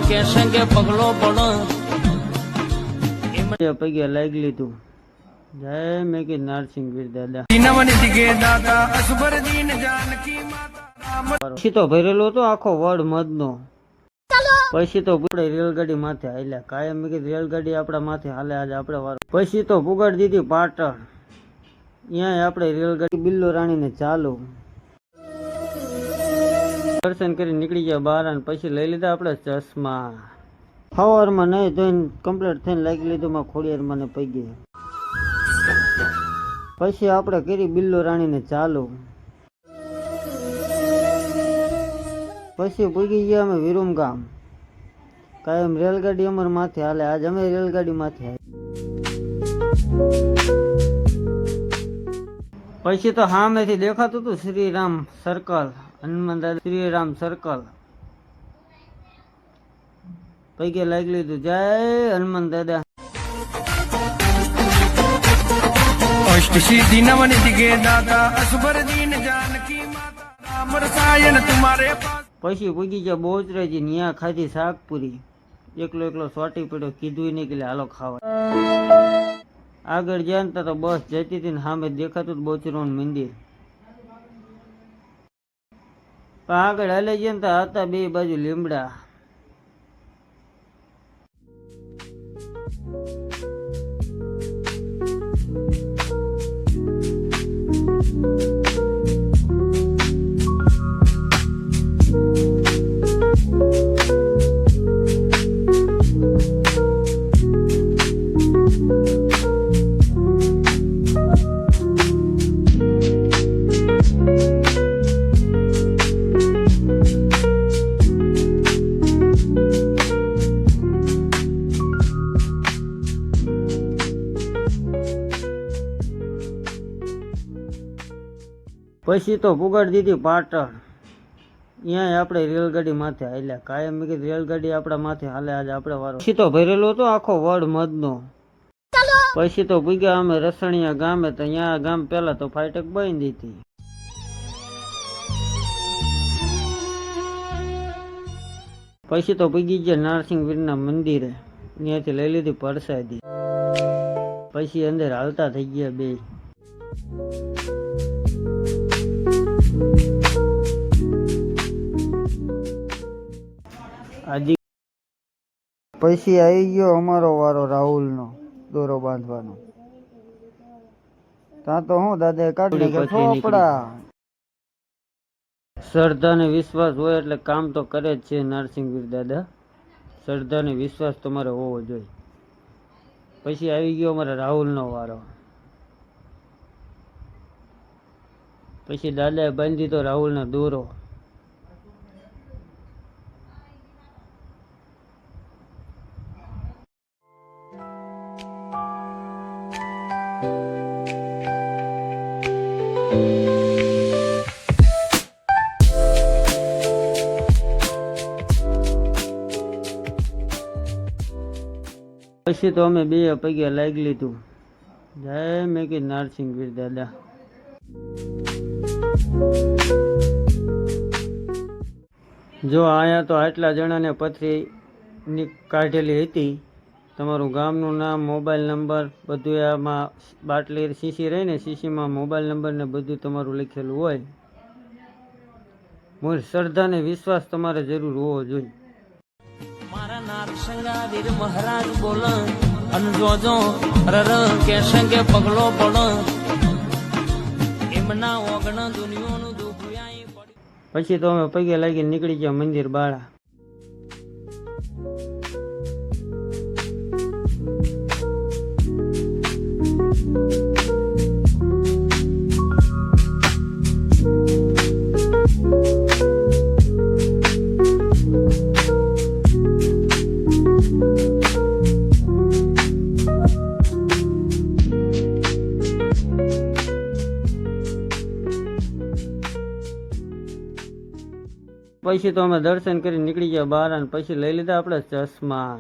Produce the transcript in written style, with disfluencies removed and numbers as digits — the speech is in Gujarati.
કેશે કે પગલો પડો પગે લાગી લીધું. જય મેકી નરસિંહ વીર દાદા. પછી તો ભરેલો હતો આખો વડ મધનો. પછી તો આપણે રેલગાડી માથે હાલ્યા. કાયમ મેં કીધું રેલગાડી આપણા માથે હાલે, આજે આપણે વારો. પછી તો પુગાડી દીધી પાટણ. ત્યાં આપણે રેલગાડી બિલ્લો રાણીને ચાલુ દર્શન કરી નીકળી ગયા બહાર. અને પછી લઈ લીધા આપણે ચશ્મા. સવારમાં નહીં ધોઈને કમ્પ્લીટ થઈને લાગી લીધું માં ખોડિયારમાં ને પગે. પછી આપણે કરી બિલ્લો રાણીને ચાલુ. પછી પૂગી ગયા અમે વિરુમ ગામ. કાયમ રેલગાડી અમાર માથે હાલે, આજ અમે રેલગાડી માથે હાલે. પછી તો સામેથી દેખાતું હતું શ્રીરામ સર્કલ, હનુમાન દાદા શ્રીરામ સર્કલ. પૈકે લાગી લીધું. જય હનુમાન દાદા. અષ્ટસિદ્ધિ નવનિધિ દાતા અસબર દીન જાનકી માતા રામ રસાયન તુમારે પાસ. પછી પૂગી ગયા બોચરાજી. ન્યા ખાધી શાકપુરી. એકલો સોટી પડ્યો, કીધું નહીં કે હાલો ખાવા. આગળ જ્યાં તો બસ જતી હતી ને સામે દેખાતું બોચરોનું મંદિર. પણ આગળ હાલે ગયા ને હતા બે બાજુ લીમડા. પછી તો પુગાડી દીધી પાટણ. ત્યાં આપણે રેલગાડી માથે હાલ્યા. કાયમ મેં કીધું રેલગાડી આપણા માથે હાલે, આજે આપણે વારો. પછી તો ભરેલો હતો આખો વડ મધનો. પછી તો પૂગ્યા અમે રસણિયા ગામે. તો ત્યાં ગામ પેલા તો ફાટક બંધ હતી. પછી તો પૂગી ગયા નરસિંહ વીરના મંદિરે. ત્યાંથી લઈ લીધી પરસાદી. પછી અંદર હાલતા થઈ ગયા બે. પછી આવી ગયો અમારો વારો રાહુલનો દોરો બાંધવાનો. ત્યાં તો હું દાદા કાઢી ચોપડા. શ્રદ્ધા ને વિશ્વાસ હોય એટલે કામ તો કરે જ છે નરસિંહ વીર દાદા. શ્રદ્ધા ને વિશ્વાસ તમારે હોવો જોઈએ. પછી આવી ગયો અમારા રાહુલનો વારો. પછી દાદાએ બાંધી તો રાહુલનો દોરો. પછી તો અમે બે પગે લાગી લીધું. જય મેકી નરસિંહ વીર દાદા. જો આયા તો આટલા જણાને પથરી કાઢેલી હતી. તમારું ગામનું નામ, મોબાઈલ નંબર બધું આમાં બાટલી શીશી રહી ને શીશીમાં મોબાઈલ નંબર ને બધું તમારું લખેલું હોય. મૂળ શ્રદ્ધા ને વિશ્વાસ તમારે જરૂર હોવો જોઈએ. મારા નારસંગા વીર મહારાજ બોલ અન જોજો રર કેશે કે પગલો પડો એમના ઓગણ દુનિયાનું દુઃખ આઈ પડી. પછી તો અમે પગે લાગીને નીકળી ગયા મંદિર બાળા. પછી તો અમે દર્શન કરી નીકળી ગયા બહાર. અને પછી લઈ લીધા આપણે ચશ્મા.